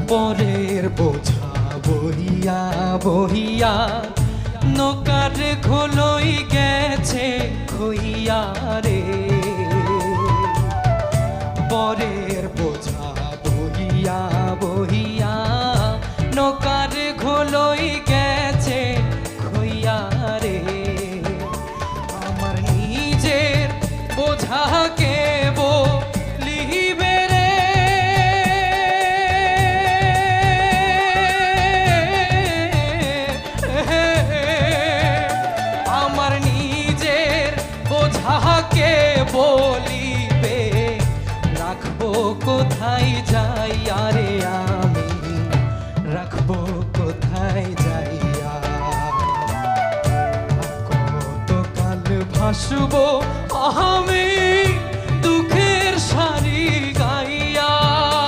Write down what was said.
পরের বোঝা বহিয়া বহিয়া নৌকার ঘোলই গেছে খইয়া রে। পরের বোঝা বহিয়া বহিয়া নৌকার ঘোলই গেছে খইয়া রে। আমার নিজের বোঝাকে বলিবে রে, আমার নিজের বোঝাকে বলিবে রাখবো কোথায় যাইয়া রে, আমি রাখবো কোথায় যাইয়া। কতকাল ভাসবো আমি